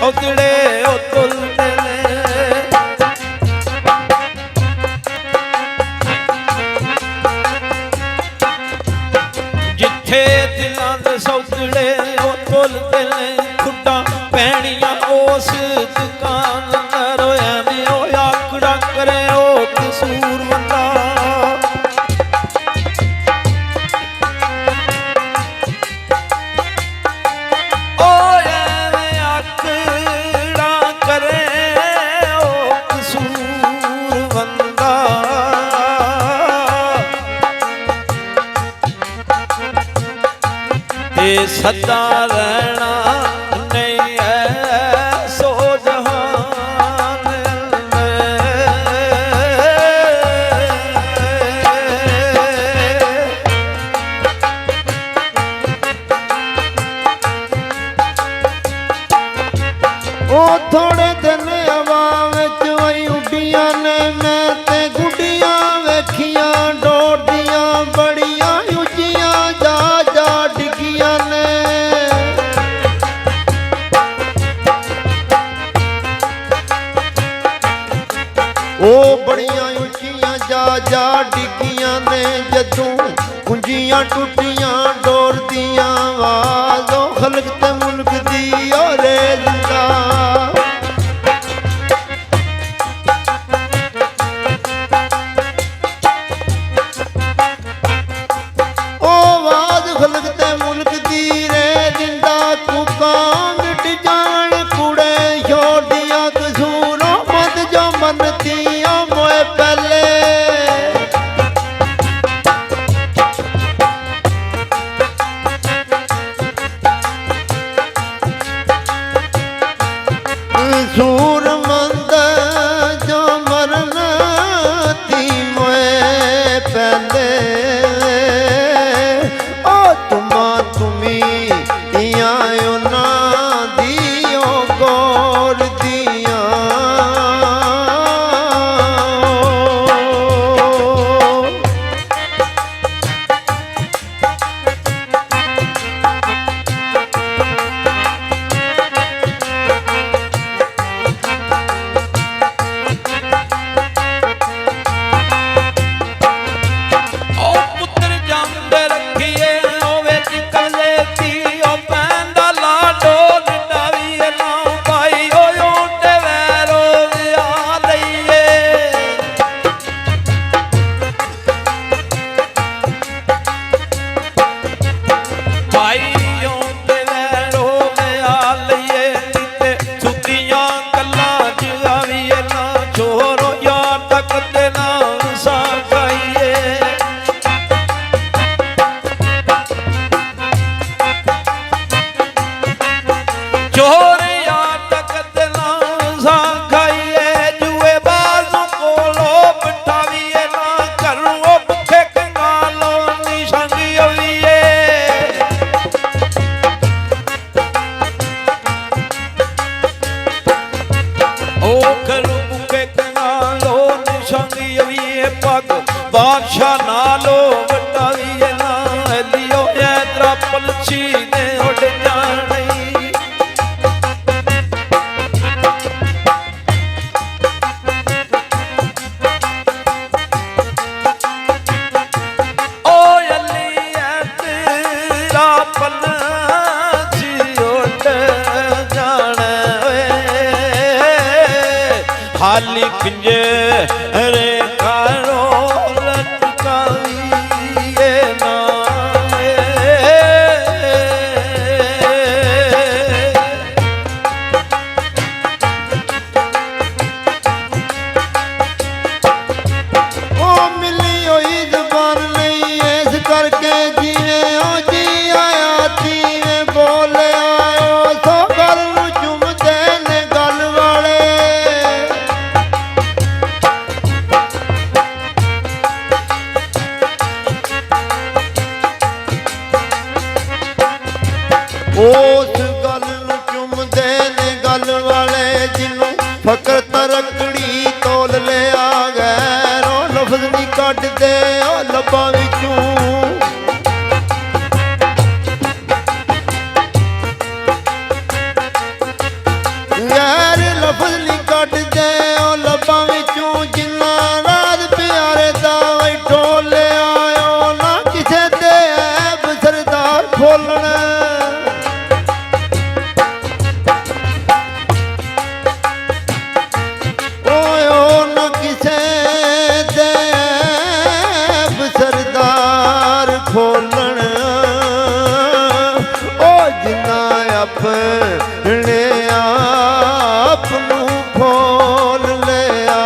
सौदड़े ओ तुलदे ने जिथे दिलां दे सौदड़े ओ तुलदे ने खुड्डां पैणियां उस दुकान अंदर एवें ओ आकड़ा करे ओ कसूर वंदा सदा रहना नहीं है सो जहान में ओ थोड़े दिन हवा विच वही उड्डियां ने मैं ते गुड्डियां वेखियां डोडियां बड़ियां उच्चियां जा जा डिगियां ने ओ बड़ियां उच्चियां जा जा डिगियां ने जदों कुंजियां टुटियां डोर दियां आवाज़ों खलक ते मुल्क दी और जिंदा ओ आवाज़ खलक ते मुल्क दी रे जिंदा कुकांग डिजान कुड़े छोड़ दिया कसूरों मत जो मनती मोए पहले सूरमंद जो मरना ती मोए पहले ओ तुमा तुमी आयो ना दियो गौर दिया बादशाह नालो वटावी ना लियो ऐतरा पलछी ने उड़ जानी ओ अली ऐतरा पलछी उड़ जाने हाली पिंजे रे उस गल नूं चुमदे ने गल वाले जिन्नू फकर तरकड़ी तोल ले आ गए रो लफ्ज नहीं कटदे ओ लब्बां विचों अपने आप नू खोल लिया।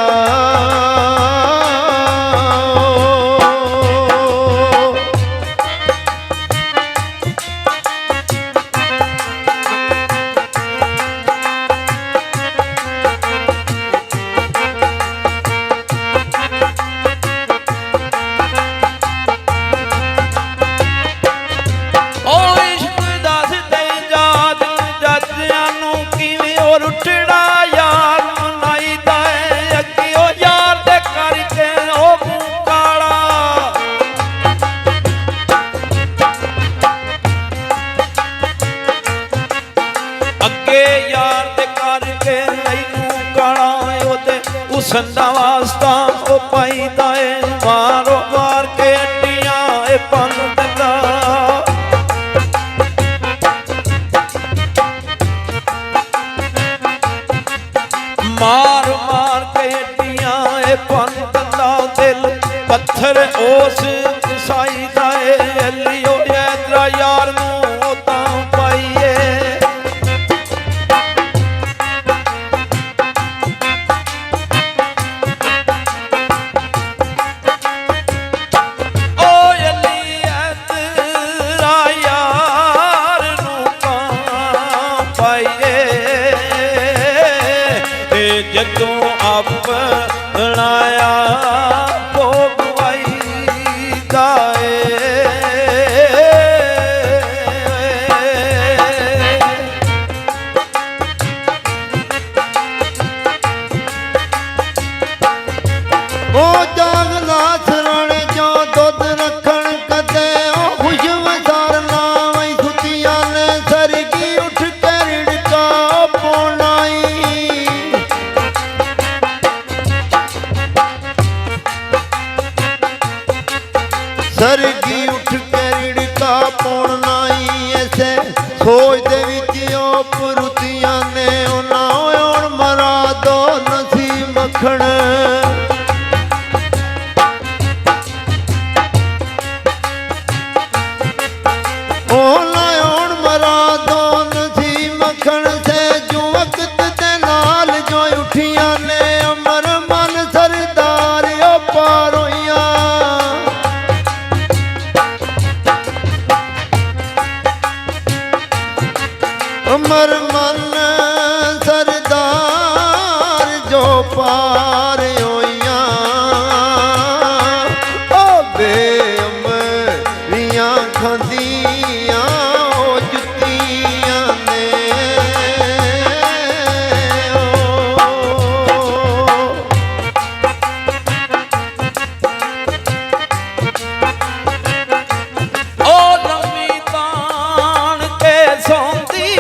संदा वास्ता ओ पाईदा है मारो मार के अड्डियां ए पन दंदा। मार मार के अड्डियां ए पन दंदा। दिल पत्थर ओस साई दा ए लियो यात्रा यार नू तां पाईए। जदों अपनाया भोग वाईदा ओ जागला सराणे जो दुध रखण कदे ओ खुशबदार ना वही सुतिया ने सरगी उठ के रिड़का पोनाई। सरगी उठ के रिड़का पोनाई ऐसे सोच दे विच ओ पुरुतिया ने ना होण मरा दो नसी मखण। अमर मन सरदार जो पार होइया ओ बे अमरियां खांदियां ओ जुतियां ने ओ लम्मी तान के सौंदी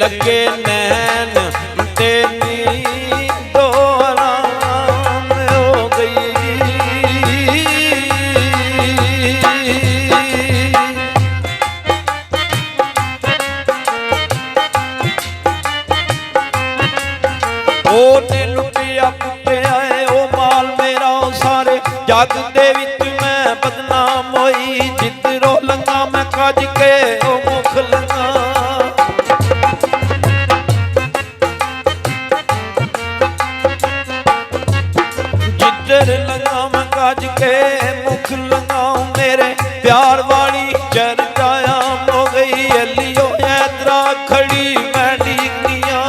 लगे नैन तेरी दोराम हो गई। ओने लुटिया पुटिया ओ माल मेरा सारे जग दे विच मैं बदनाम होई। जिधरों लंघा मैं कज के ओ मुख लंघा। लगाम काज के मुख लगाऊं मेरे प्यार वाली चर्चाया हो गई। अलियो यात्रा खड़ी मैं डीकिया।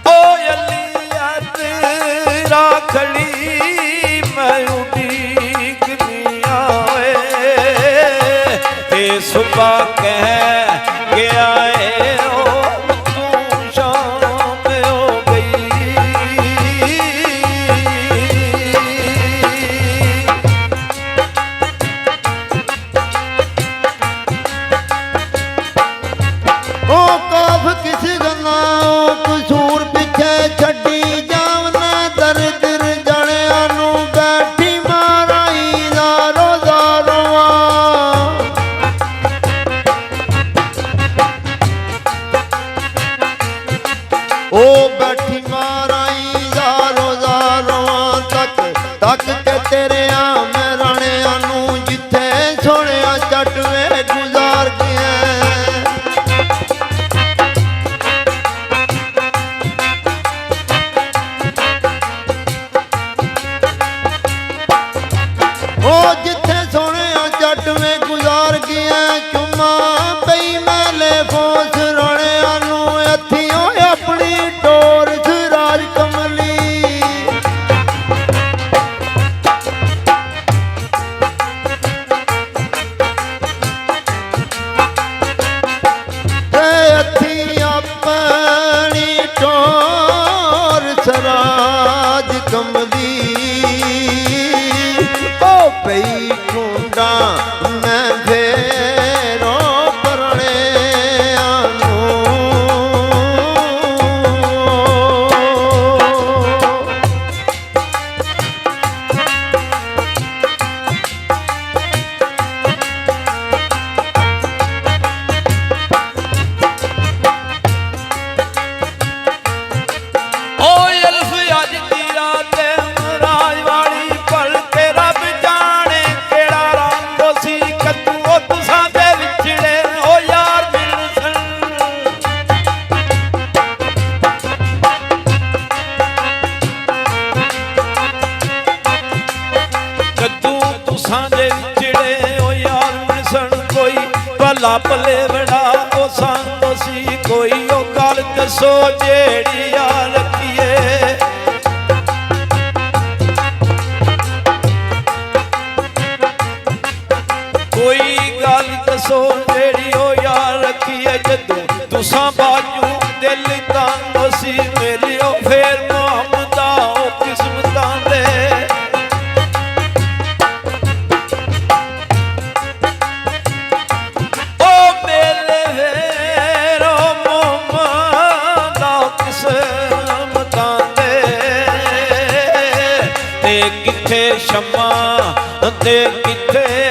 ओ अली यात्रा खड़ी मैं उड़ीकनिया ते सुबह कह गया है ਤੱਕ ਕੇ ਤੇਰਿਆਂ ਮੈਂ ਰਾਣਿਆਂ ਨੂੰ ਜਿੱਥੇ ਸੋਹਣਿਆ ਜੱਟ ਵੇ ਗੁਜ਼ਾਰ ਗਿਆ ਉਹ ਜਿੱਥੇ ਸੋਹਣਿਆ ਜੱਟ ਵੇ ਗੁਜ਼ਾਰ ਗਿਆ ਚੁੰਮਾ ਪਈ ਮੈਲੇ ਫੋਸ ਰਾਣਿਆਂ ਨੂੰ ਹੱਥੀਂ ਆਪਣੀ ਡੋਰ ਰਾਜ ਕਮਲੀ ਤੇ ਹੱਥੀਂ ਆਪਣੀ ਡੋਰ ਸਰਾਜ ਕਮਲੀ ਉਹ ਪਈ ਢੂੰਡਾਂ ਮੈਂ ਫੇਰੋਂ ਪਰਣਿਆਂ ਨੂੰ ਓ ਅਲਫ ਅੱਜ ਦੀ ਰਾਤ ਰਾਜ ਵਾਲੀ ਭਲ ਤੇ ਰੱਬ ਜਾਣੇ ਕਿਹੜਾ ਰੰਗ ਸੀ ਕੱਦੂ ਉਹ ਤੁਸਾਂ ਦੇ ਵਿਛੜੇ ਓ ਯਾਰ ਮਿਲਸਣ ਕੱਦੂ ਤੁਸਾਂ ਦੇ ਵਿਛੜੇ ਓ ਯਾਰ ਮਿਲਸਣ ਕੋਈ ਭਲਾ ਭਲੇ ਬੜਾ ਉਹ ਸੰਗ ਸੀ ਕੋਈ ਉਹ ਗੱਲ ਦੱਸੋ ਜਿਹੜੀ ਯਾਰ ਰੱਖੀਏ ਕੋਈ ਗੱਲ ਦੱਸੋ ਜਿਹੜੀ ਉਹ ਯਾਰ ਰੱਖੀਏ ਜਦੋਂ ਤੁਸਾਂ ਬਾਜੂ ਦਿਲ ਤੰਗ ਸੀ ਮੇਰੀ ਉਹ ਫੇਰ ਮੁਹੰਮਦਾ ਉਹ ਕਿਸਮਤਾਂ ਦੇ ਉਹ ਮੇਲੇ ਫੇਰ ਉਹ ਮੁਹੰਮਦਾ ਉਹ ਕਿਸਮਤਾਂ ਦੇ ਤੇ ਕਿੱਥੇ ਸ਼ਮਾ ਤੇ ਕਿੱਥੇ